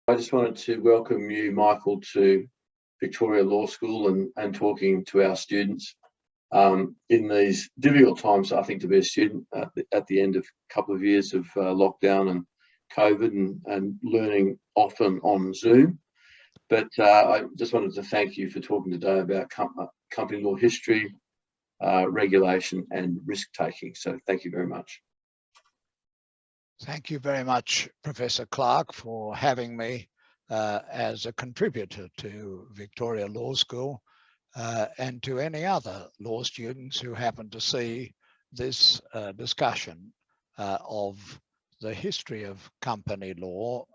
I just wanted to welcome you, Michael, to Victoria Law School and talking to our students in these difficult times. I think to be a student at the end of a couple of years of lockdown and COVID and learning often on Zoom. But I just wanted to thank you for talking today about company law history, regulation and risk taking. So thank you very much. Thank you very much, Professor Clark, for having me as a contributor to Victoria Law School and to any other law students who happen to see this discussion of the history of company law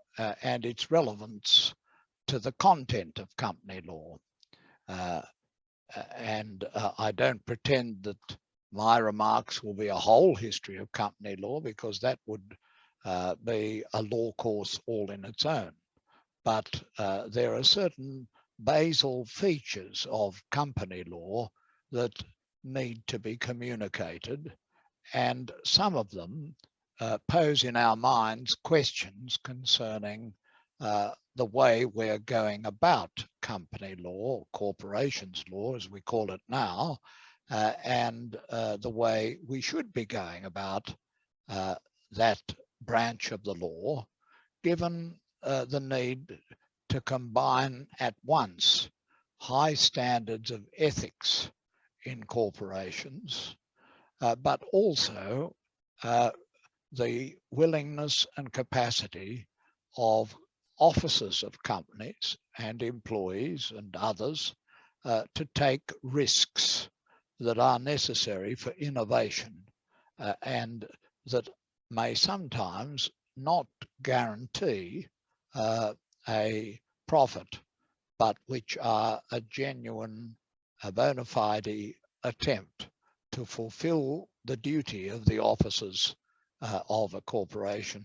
and its relevance to the content of company law. I don't pretend that my remarks will be a whole history of company law, because that would be a law course all in its own. But there are certain basal features of company law that need to be communicated, and some of them pose in our minds questions concerning the way we're going about company law, corporations law as we call it now, and the way we should be going about that branch of the law, given the need to combine at once high standards of ethics in corporations, but also the willingness and capacity of officers of companies and employees and others to take risks that are necessary for innovation and that may sometimes not guarantee a profit, but which are a genuine, bona fide attempt to fulfill the duty of the officers of a corporation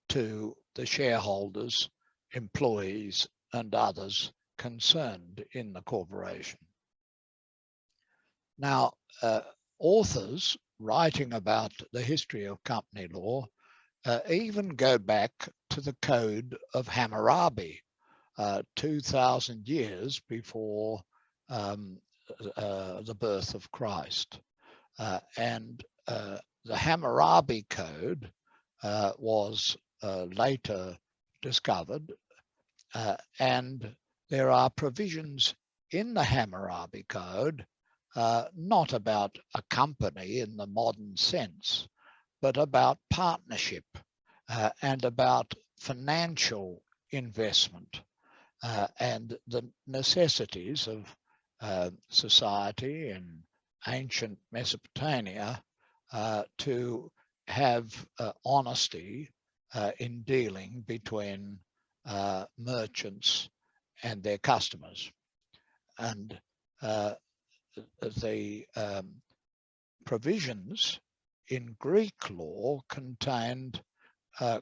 to the shareholders, employees, and others concerned in the corporation. Now, authors writing about the history of company law even go back to the Code of Hammurabi, 2,000 years before the birth of Christ. And the Hammurabi Code was later discovered, and there are provisions in the Hammurabi Code not about a company in the modern sense, but about partnership and about financial investment and the necessities of society in ancient Mesopotamia to have honesty in dealing between merchants and their customers. And the provisions in Greek law contained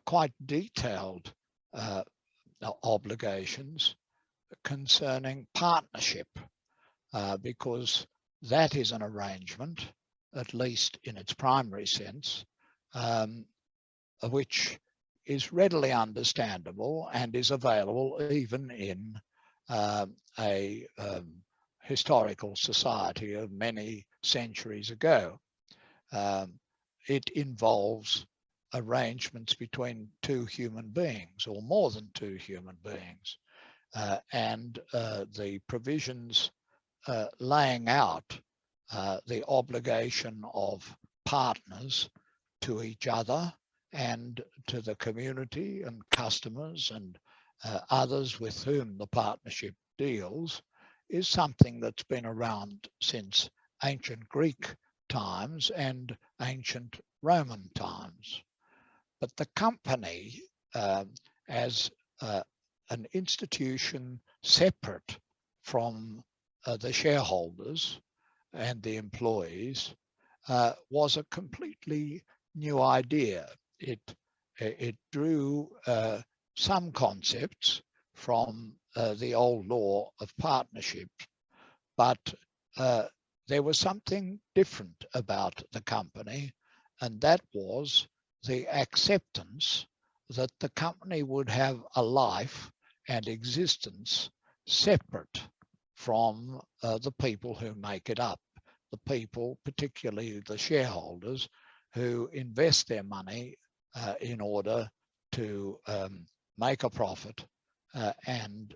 quite detailed obligations concerning partnership, because that is an arrangement, at least in its primary sense, which is readily understandable and is available even in a historical society of many centuries ago. It involves arrangements between two human beings or more than two human beings, and the provisions laying out the obligation of partners to each other and to the community and customers and others with whom the partnership deals is something that's been around since ancient Greek times and ancient Roman times. But the company as an institution separate from the shareholders and the employees was a completely new idea. It drew some concepts from the old law of partnership, but there was something different about the company, and that was the acceptance that the company would have a life and existence separate from the people who make it up, the people, particularly the shareholders, who invest their money in order to make a profit and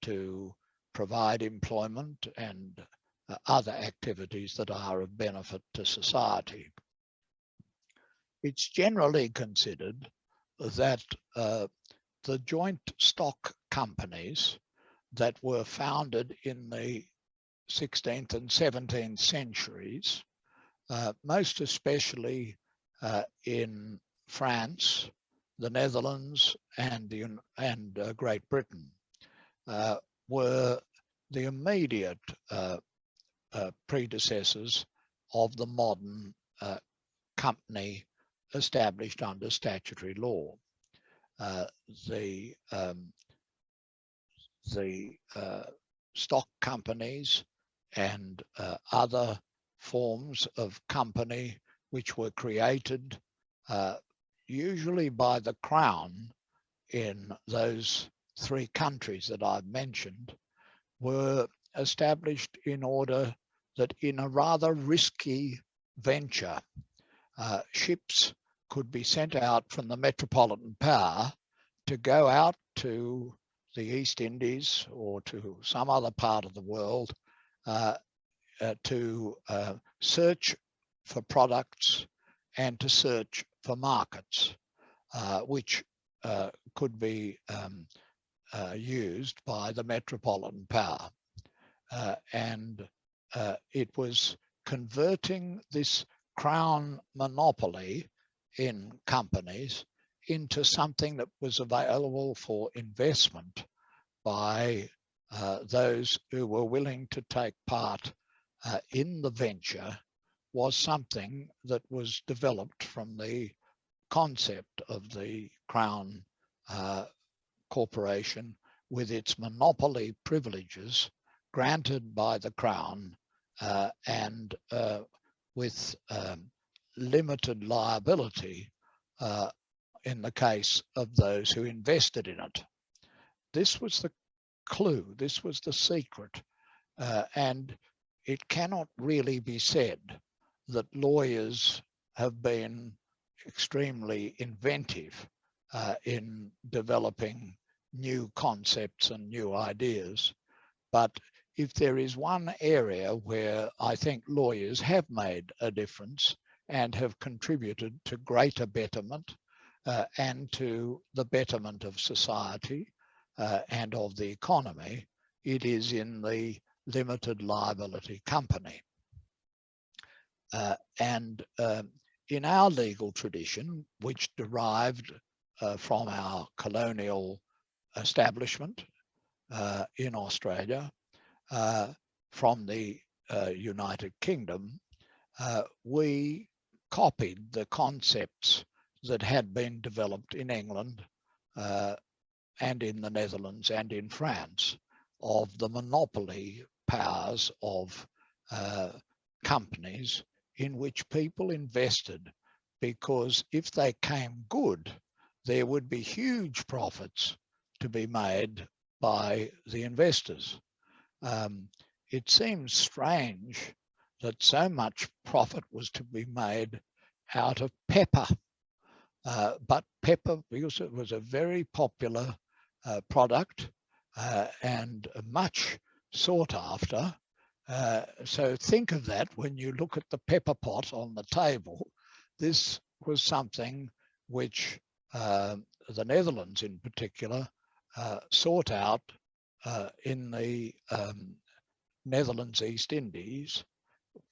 to provide employment and other activities that are of benefit to society. It's generally considered that the joint stock companies that were founded in the 16th and 17th centuries, most especially in France, the Netherlands, and Great Britain, were the immediate predecessors of the modern company established under statutory law. The stock companies and other forms of company which were created usually by the Crown in those three countries that I've mentioned were established in order that in a rather risky venture, ships could be sent out from the metropolitan power to go out to the East Indies or to some other part of the world to search for products and to search for markets, which could be used by the metropolitan power. And it was converting this Crown monopoly in companies into something that was available for investment by those who were willing to take part in the venture, was something that was developed from the concept of the Crown Corporation with its monopoly privileges granted by the Crown and with limited liability in the case of those who invested in it. This was the clue, this was the secret, and it cannot really be said that lawyers have been extremely inventive in developing new concepts and new ideas. But if there is one area where I think lawyers have made a difference and have contributed to greater betterment and to the betterment of society and of the economy, it is in the limited liability company. And in our legal tradition, which derived from our colonial establishment in Australia, from the United Kingdom, we copied the concepts that had been developed in England and in the Netherlands and in France of the monopoly powers of companies in which people invested, because if they came good, there would be huge profits to be made by the investors. It seems strange that so much profit was to be made out of pepper, but pepper, because it was a very popular product and much sought after. So think of that when you look at the pepper pot on the table. This was something which the Netherlands in particular sought out in the Netherlands East Indies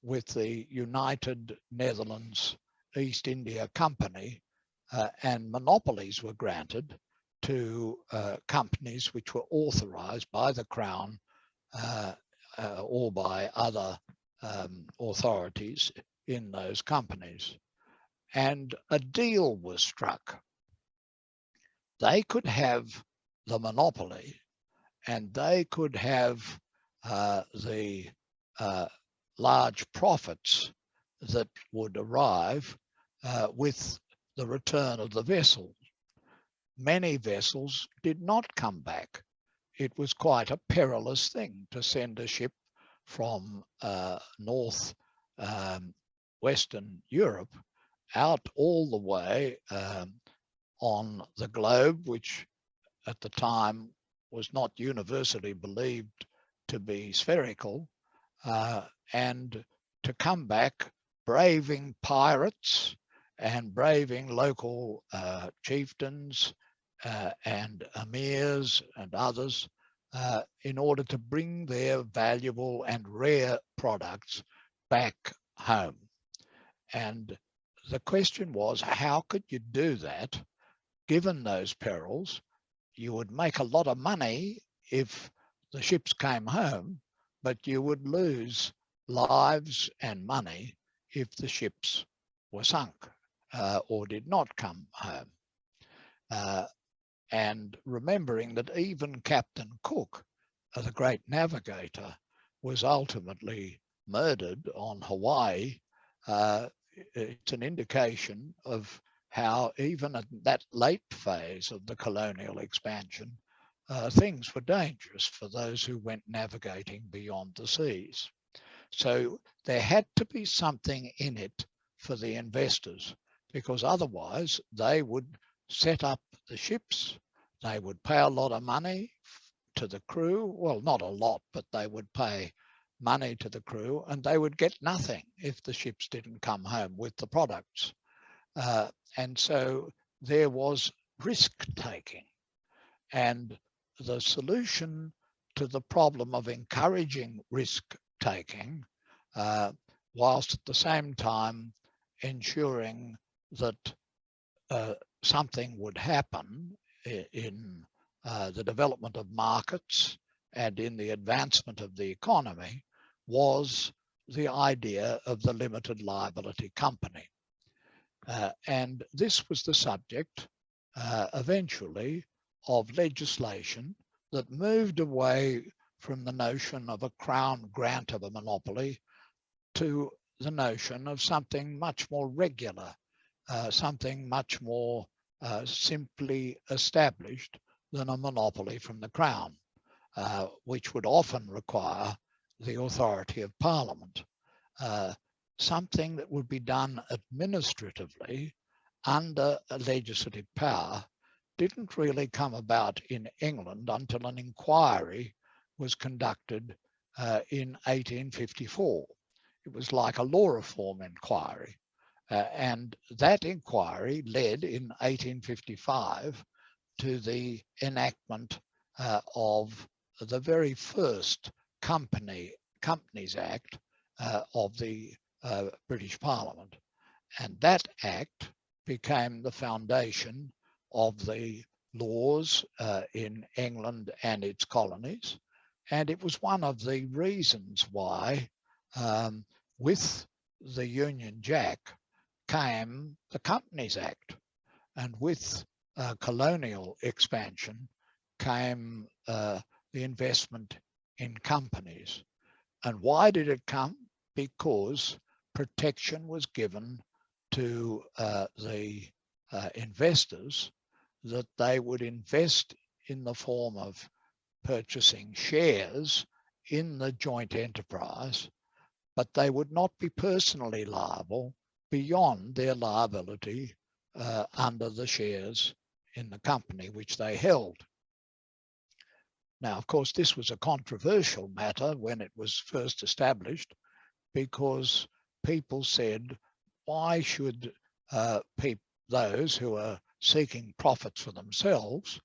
with the United Netherlands East India Company, and monopolies were granted to companies which were authorized by the Crown or by other authorities in those companies. And a deal was struck. They could have the monopoly and they could have the large profits that would arrive with the return of the vessel. Many vessels did not come back it was quite a perilous thing to send a ship from north Western Europe out all the way on the globe, which at the time was not universally believed to be spherical, and to come back braving pirates and braving local chieftains and emirs and others in order to bring their valuable and rare products back home. And the question was, how could you do that given those perils? You would make a lot of money if the ships came home, but you would lose lives and money if the ships were sunk or did not come home. And remembering that even Captain Cook, the great navigator, was ultimately murdered on Hawaii, it's an indication of how even at that late phase of the colonial expansion, things were dangerous for those who went navigating beyond the seas. So there had to be something in it for the investors, because otherwise they would set up the ships, they would pay a lot of money to the crew. Well, not a lot, but they would pay money to the crew, and they would get nothing if the ships didn't come home with the products. And so there was risk taking. And the solution to the problem of encouraging risk taking, whilst at the same time ensuring that something would happen in the development of markets and in the advancement of the economy, was the idea of the limited liability company. And this was the subject eventually of legislation that moved away from the notion of a Crown grant of a monopoly to the notion of something much more regular, something much more simply established than a monopoly from the Crown, which would often require the authority of Parliament. Something that would be done administratively under a legislative power didn't really come about in England until an inquiry was conducted in 1854. It was like a law reform inquiry. And that inquiry led in 1855 to the enactment of the very first Companies Act of the British Parliament. And that act became the foundation of the laws in England and its colonies. And it was one of the reasons why with the Union Jack came the Companies Act, and with colonial expansion came the investment in companies. And why did it come? Because protection was given to the investors, that they would invest in the form of purchasing shares in the joint enterprise, but they would not be personally liable beyond their liability under the shares in the company which they held. Now, of course, this was a controversial matter when it was first established, because people said, why should those who are seeking profits for themselves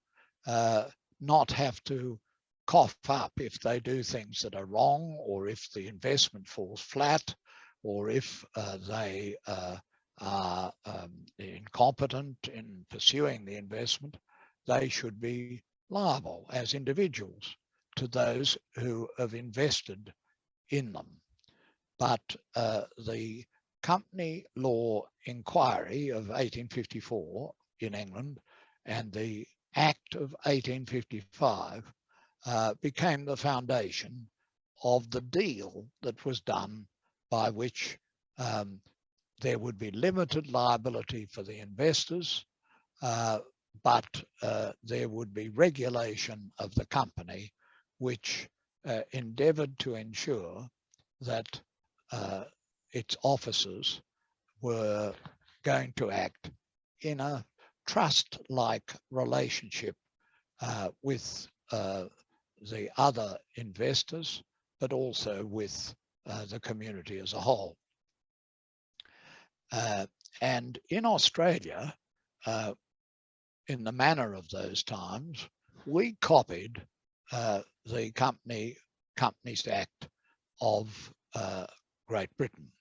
not have to cough up if they do things that are wrong, or if the investment falls flat, or if they are incompetent in pursuing the investment? They should be liable as individuals to those who have invested in them. But the Company Law Inquiry of 1854 in England and the Act of 1855 became the foundation of the deal that was done, by which there would be limited liability for the investors, but there would be regulation of the company which endeavoured to ensure that its officers were going to act in a trust-like relationship with the other investors, but also with the community as a whole. And in Australia, in the manner of those times, we copied the Companies Act of Great Britain.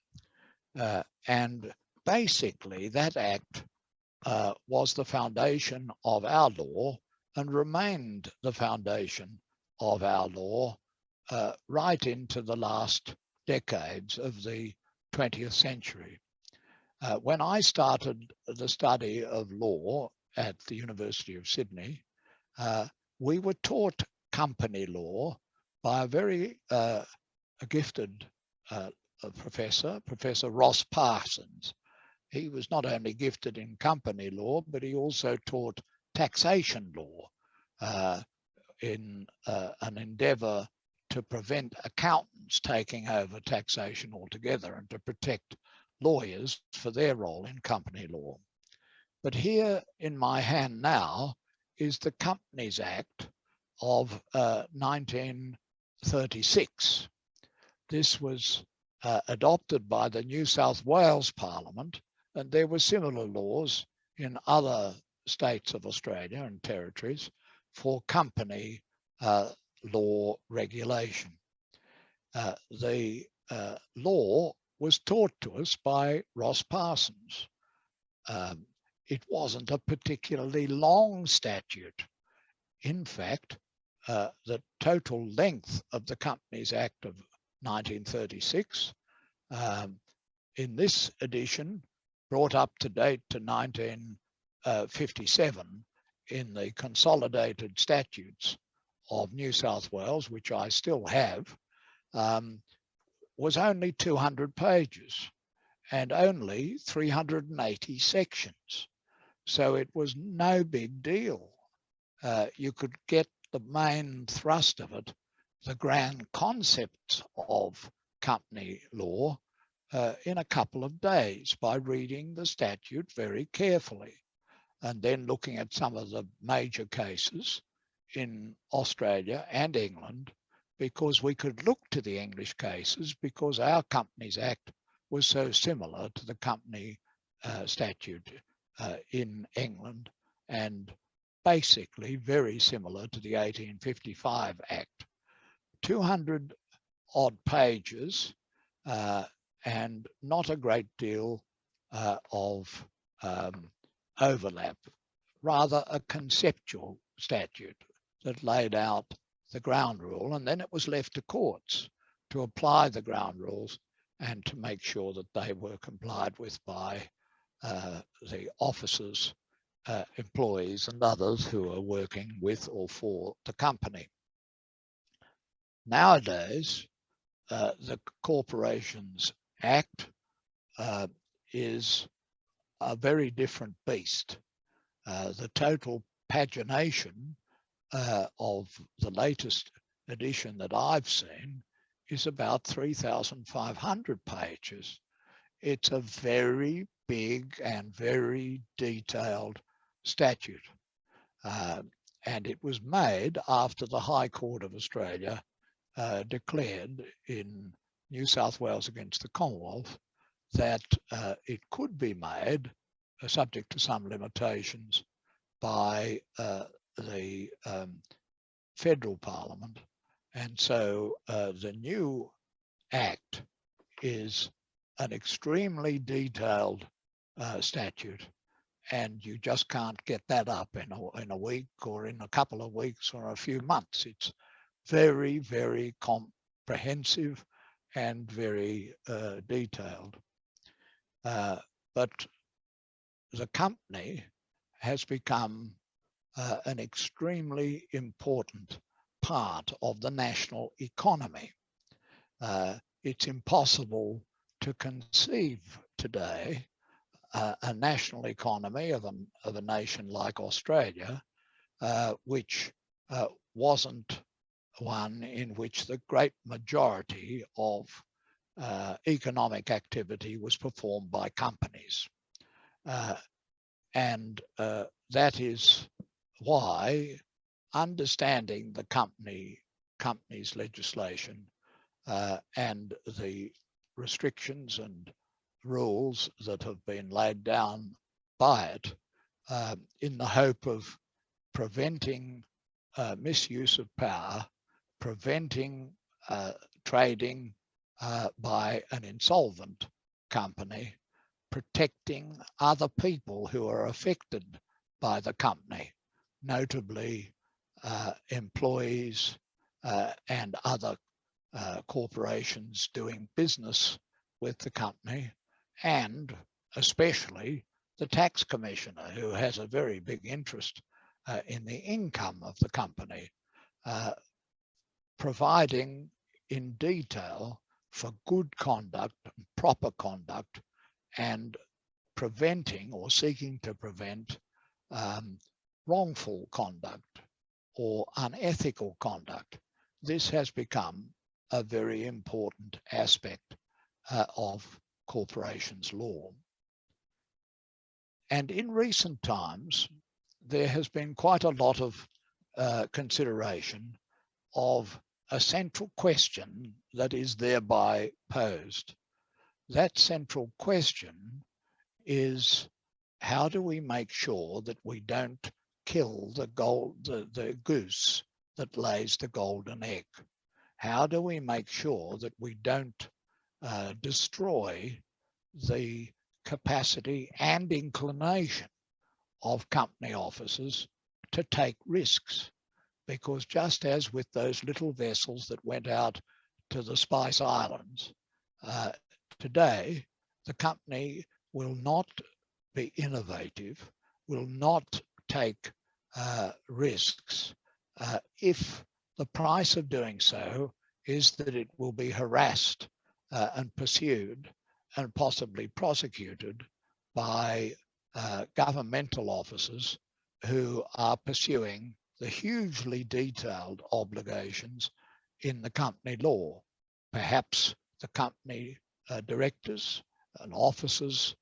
And basically that act was the foundation of our law and remained the foundation of our law right into the last decades of the 20th century. When I started the study of law at the University of Sydney, we were taught company law by a very gifted professor, Professor Ross Parsons. He was not only gifted in company law, but he also taught taxation law in an endeavour to prevent accountants taking over taxation altogether and to protect lawyers for their role in company law. But here in my hand now is the Companies Act of 1936. This was adopted by the New South Wales Parliament, and there were similar laws in other states of Australia and territories for company law regulation. The law was taught to us by Ross Parsons. It wasn't a particularly long statute. In fact, the total length of the Companies Act of 1936 in this edition, brought up to date to 1957 in the Consolidated Statutes of New South Wales, which I still have, was only 200 pages and only 380 sections. So it was no big deal. You could get the main thrust of it, the grand concepts of company law, in a couple of days by reading the statute very carefully and then looking at some of the major cases in Australia and England, because we could look to the English cases because our Companies Act was so similar to the company statute in England and basically very similar to the 1855 Act. 200 odd pages and not a great deal of overlap, rather a conceptual statute that laid out the ground rule, and then it was left to courts to apply the ground rules and to make sure that they were complied with by the officers, employees and others who are working with or for the company. Nowadays, the Corporations Act is a very different beast. The total pagination of the latest edition that I've seen is about 3,500 pages. It's a very big and very detailed statute. And it was made after the High Court of Australia declared in New South Wales against the Commonwealth that it could be made, subject to some limitations, by the federal parliament. And so the new act is an extremely detailed statute, and you just can't get that up in a week or in a couple of weeks or a few months. It's very, very comprehensive and very detailed. But the company has become an extremely important part of the national economy. It's impossible to conceive today a national economy of a nation like Australia, which wasn't one in which the great majority of economic activity was performed by companies. And that is why understanding the company's legislation and the restrictions and rules that have been laid down by it in the hope of preventing misuse of power, preventing trading by an insolvent company, protecting other people who are affected by the company, notably employees and other corporations doing business with the company, and especially the tax commissioner, who has a very big interest in the income of the company, providing in detail for good conduct and proper conduct, and preventing or seeking to prevent wrongful conduct or unethical conduct. This has become a very important aspect of corporations law. And in recent times, there has been quite a lot of consideration of a central question that is thereby posed. That central question is, how do we make sure that we don't kill the goose that lays the golden egg? How do we make sure that we don't destroy the capacity and inclination of company officers to take risks? Because just as with those little vessels that went out to the Spice Islands, today the company will not be innovative, will not take risks if the price of doing so is that it will be harassed and pursued and possibly prosecuted by governmental officers who are pursuing the hugely detailed obligations in the company law. Perhaps the company directors and officers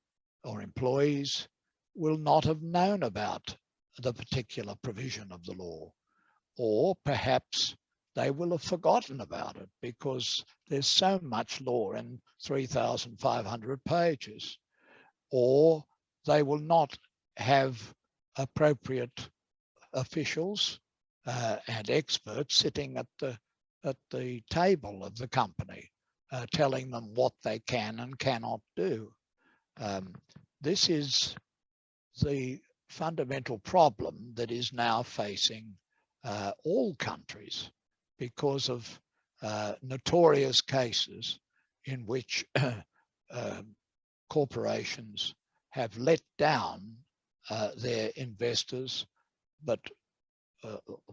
or employees will not have known about the particular provision of the law, or perhaps they will have forgotten about it because there's so much law in 3,500 pages, or they will not have appropriate officials and experts sitting at the table of the company telling them what they can and cannot do. This is the fundamental problem that is now facing all countries because of notorious cases in which corporations have let down their investors, but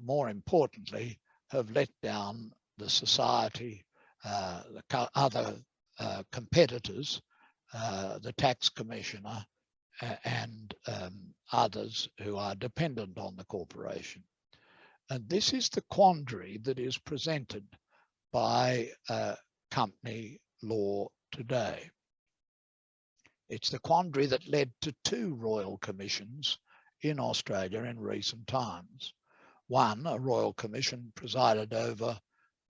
more importantly, have let down the society, the other competitors, the tax commissioner, and others who are dependent on the corporation. And this is the quandary that is presented by company law today. It's the quandary that led to 2 royal commissions in Australia in recent times. One, a royal commission presided over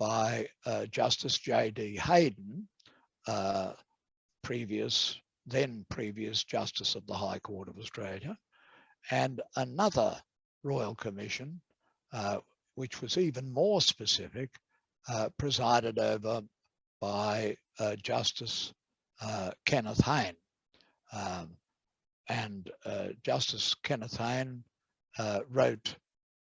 by Justice J.D. Hayden, then previous Justice of the High Court of Australia, and another royal commission, which was even more specific, presided over by Justice Kenneth Hayne. And Justice Kenneth Hayne wrote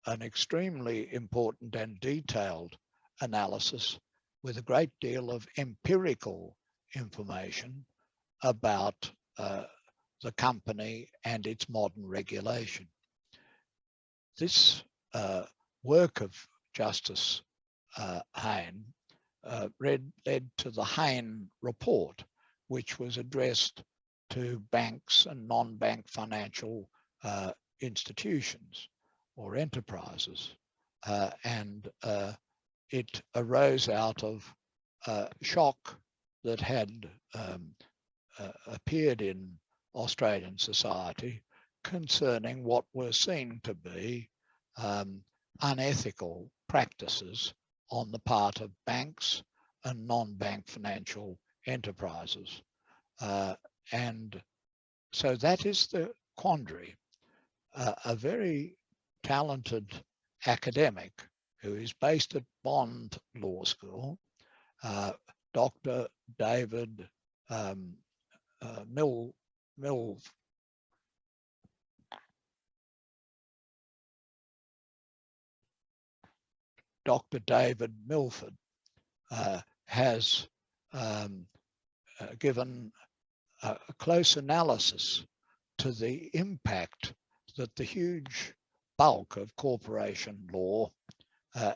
an extremely important and detailed analysis with a great deal of empirical information about the company and its modern regulation. This work of Justice Hayne led to the Hayne report, which was addressed to banks and non-bank financial institutions or enterprises. And it arose out of shock that had appeared in Australian society concerning what were seen to be unethical practices on the part of banks and non-bank financial enterprises. And so that is the quandary. A very talented academic who is based at Bond Law School, Dr. David Dr. David Milford has given a close analysis to the impact that the huge bulk of corporation law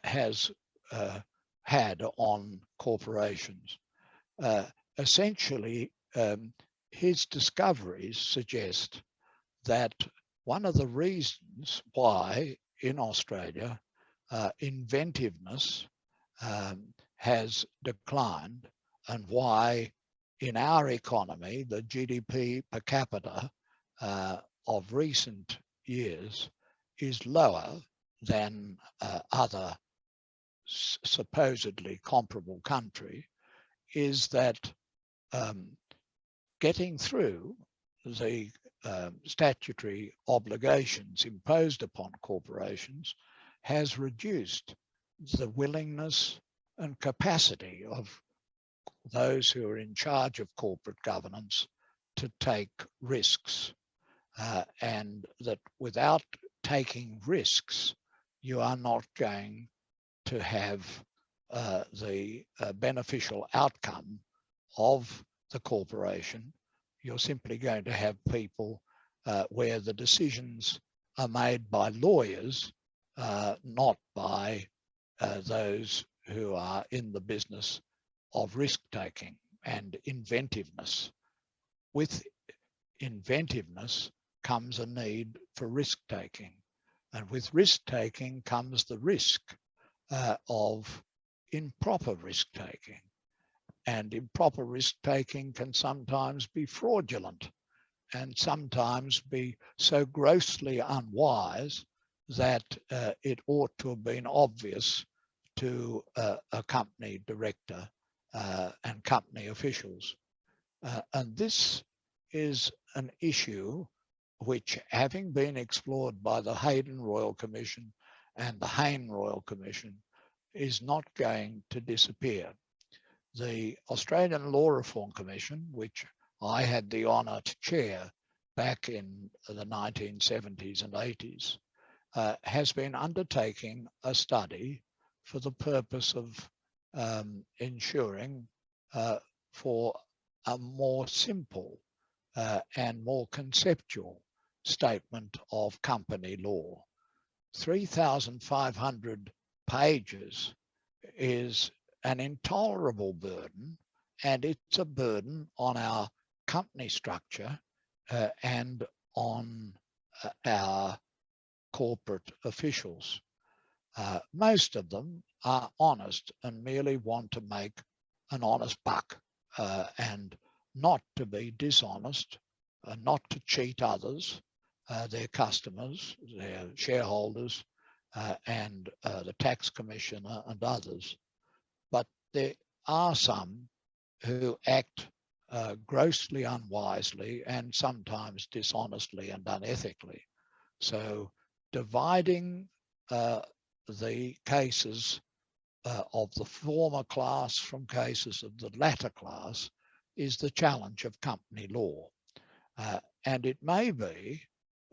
has had on corporations. Essentially, his discoveries suggest that one of the reasons why in Australia inventiveness has declined, and why in our economy the GDP per capita of recent years is lower than other supposedly comparable country, is that getting through the statutory obligations imposed upon corporations has reduced the willingness and capacity of those who are in charge of corporate governance to take risks, and that without taking risks, you are not going to have the beneficial outcome of the corporation. You're simply going to have people where the decisions are made by lawyers, not by those who are in the business of risk-taking and inventiveness. With inventiveness comes a need for risk-taking, and with risk-taking comes the risk of improper risk-taking. And improper risk-taking can sometimes be fraudulent and sometimes be so grossly unwise that it ought to have been obvious to a company director and company officials. And this is an issue which, having been explored by the Hayden Royal Commission and the Hayne Royal Commission, is not going to disappear. The Australian Law Reform Commission, which I had the honour to chair back in the 1970s and 80s, has been undertaking a study for the purpose of ensuring for a more simple and more conceptual statement of company law. 3,500 pages is an intolerable burden, and it's a burden on our company structure and on our corporate officials. Most of them are honest and merely want to make an honest buck and not to be dishonest, not to cheat others, their customers, their shareholders, and the tax commissioner and others. But there are some who act grossly unwisely and sometimes dishonestly and unethically. So dividing the cases of the former class from cases of the latter class is the challenge of company law. And it may be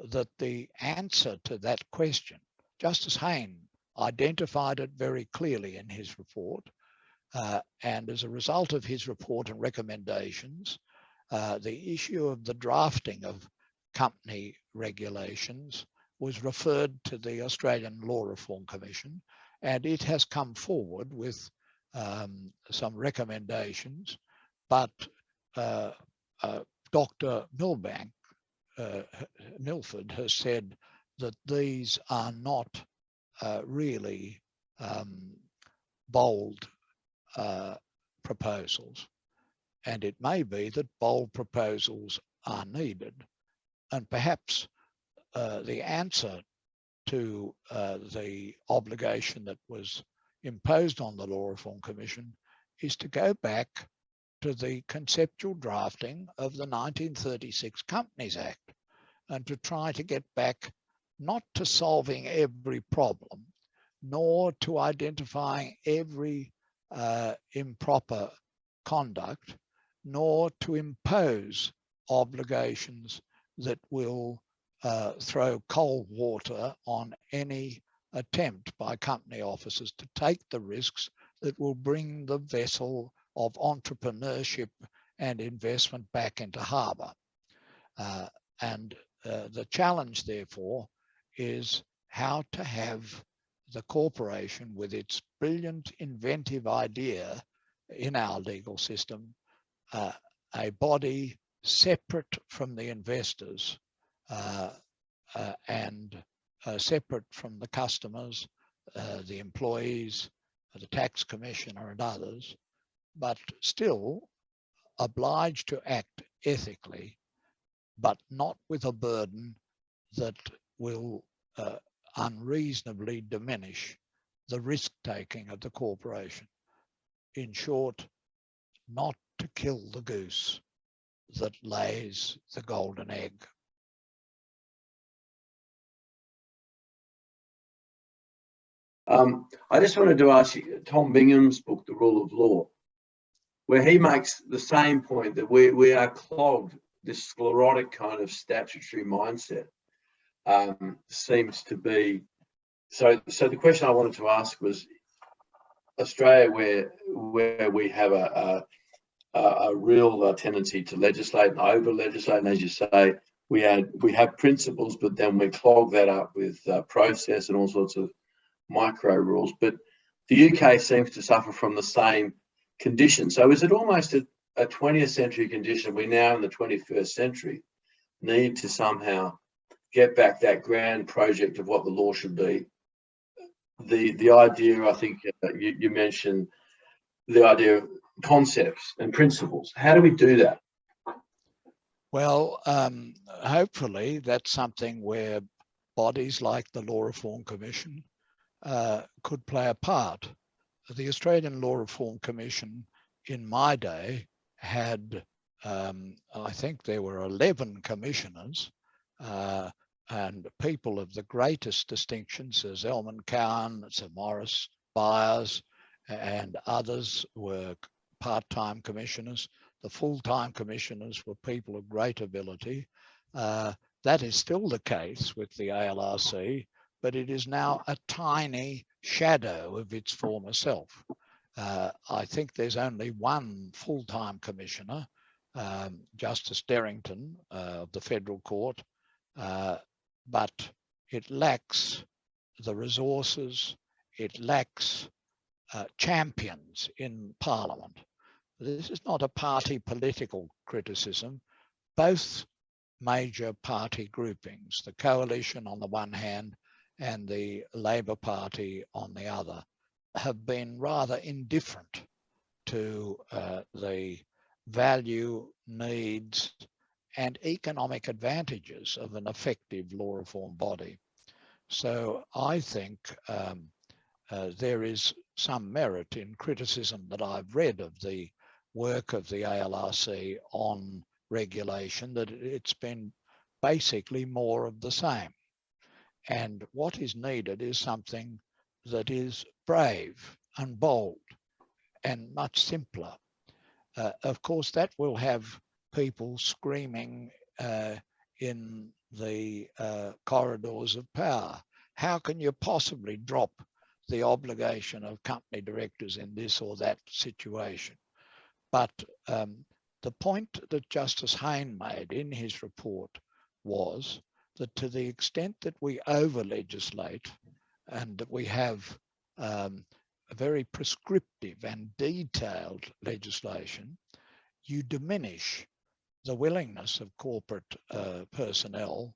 that the answer to that question, Justice Hayne identified it very clearly in his report, and as a result of his report and recommendations, the issue of the drafting of company regulations was referred to the Australian Law Reform Commission, and it has come forward with some recommendations, but Dr. Milford has said that these are not really bold proposals. And it may be that bold proposals are needed. And perhaps the answer to the obligation that was imposed on the Law Reform Commission is to go back to the conceptual drafting of the 1936 Companies Act and to try to get back not to solving every problem, nor to identifying every improper conduct, nor to impose obligations that will throw cold water on any attempt by company officers to take the risks that will bring the vessel of entrepreneurship and investment back into harbour. The challenge, therefore, is how to have the corporation, with its brilliant inventive idea in our legal system, a body separate from the investors and separate from the customers, the employees, the tax commissioner and others, but still obliged to act ethically, but not with a burden that will unreasonably diminish the risk-taking of the corporation. In short, not to kill the goose that lays the golden egg. I just wanted to ask you, Tom Bingham's book, The Rule of Law, where he makes the same point that we are clogged, this sclerotic kind of statutory mindset seems to be. So the question I wanted to ask was, Australia, where we have a real tendency to legislate and over-legislate, and as you say, we have principles, but then we clog that up with process and all sorts of micro rules. But the UK seems to suffer from the same condition. So is it almost a 20th century condition? We now in the 21st century need to somehow get back that grand project of what the law should be. The idea, I think you mentioned the idea of concepts and principles. How do we do that? Well, hopefully that's something where bodies like the Law Reform Commission could play a part. The Australian Law Reform Commission in my day had, I think there were 11 commissioners and people of the greatest distinctions, as Elman Cowan, Sir Maurice Byers, and others were part-time commissioners. The full-time commissioners were people of great ability. That is still the case with the ALRC, but it is now a tiny shadow of its former self. I think there's only one full-time commissioner, Justice Derrington of the Federal Court, but it lacks the resources, it lacks champions in Parliament. This is not a party political criticism. Both major party groupings, the coalition on the one hand and the Labor Party on the other, have been rather indifferent to the value, needs, and economic advantages of an effective law reform body. So I think there is some merit in criticism that I've read of the work of the ALRC on regulation, that it's been basically more of the same. And what is needed is something that is brave and bold and much simpler. Of course, that will have people screaming in the corridors of power. How can you possibly drop the obligation of company directors in this or that situation? But the point that Justice Hayne made in his report was that to the extent that we over-legislate and that we have a very prescriptive and detailed legislation, you diminish the willingness of corporate personnel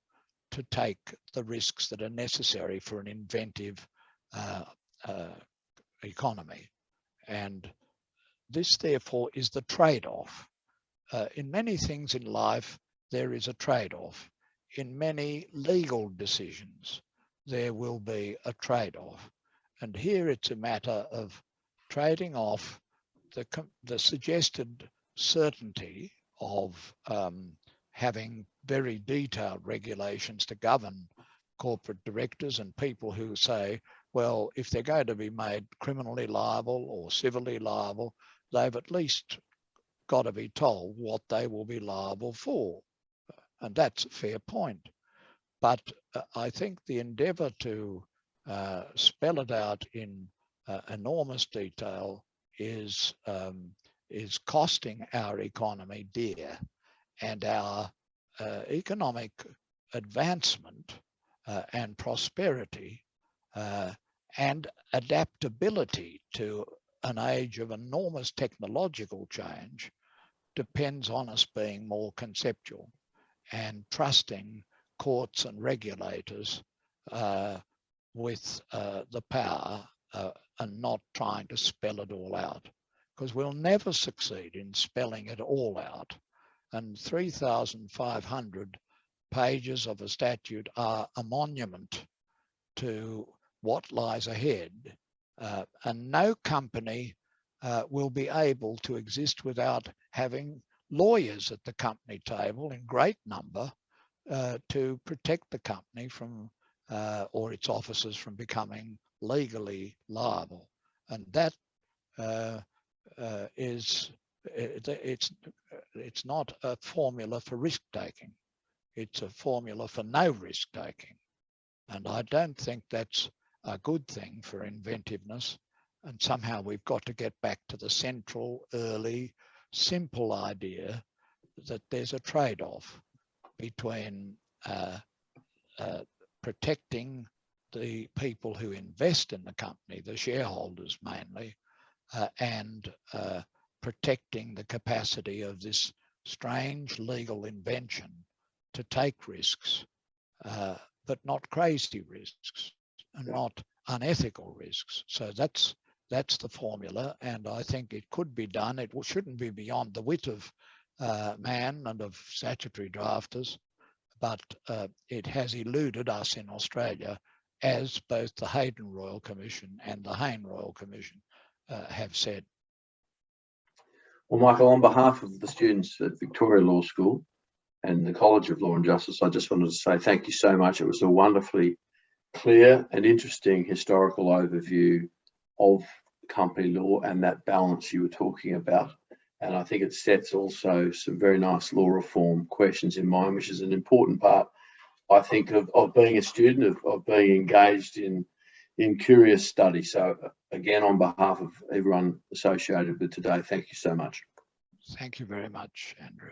to take the risks that are necessary for an inventive economy. And this, therefore, is the trade-off. In many things in life, there is a trade-off. In many legal decisions, there will be a trade-off. And here it's a matter of trading off the suggested certainty of having very detailed regulations to govern corporate directors and people who say, well, if they're going to be made criminally liable or civilly liable, they've at least got to be told what they will be liable for. And that's a fair point. But I think the endeavour to spell it out in enormous detail is costing our economy dear, and our economic advancement and prosperity and adaptability to an age of enormous technological change depends on us being more conceptual and trusting courts and regulators with the power and not trying to spell it all out, because we'll never succeed in spelling it all out. And 3,500 pages of a statute are a monument to what lies ahead. And no company will be able to exist without having lawyers at the company table in great number to protect the company from or its officers from becoming legally liable. And that it's not a formula for risk taking. It's a formula for no risk taking. And I don't think that's a good thing for inventiveness. And somehow we've got to get back to the central, early, simple idea that there's a trade-off between protecting the people who invest in the company, the shareholders mainly, and protecting the capacity of this strange legal invention to take risks, but not crazy risks and not unethical risks. So that's the formula, and I think it could be done. It shouldn't be beyond the wit of man and of statutory drafters, but it has eluded us in Australia, as both the Hayden Royal Commission and the Hayne Royal Commission have said. Well, Michael, on behalf of the students at Victoria Law School and the College of Law and Justice, I just wanted to say thank you so much. It was a wonderfully clear and interesting historical overview of company law and that balance you were talking about. And I think it sets also some very nice law reform questions in mind, which is an important part, I think, of being a student, of being engaged in curious study. So again, on behalf of everyone associated with today, thank you so much. Thank you very much, Andrew.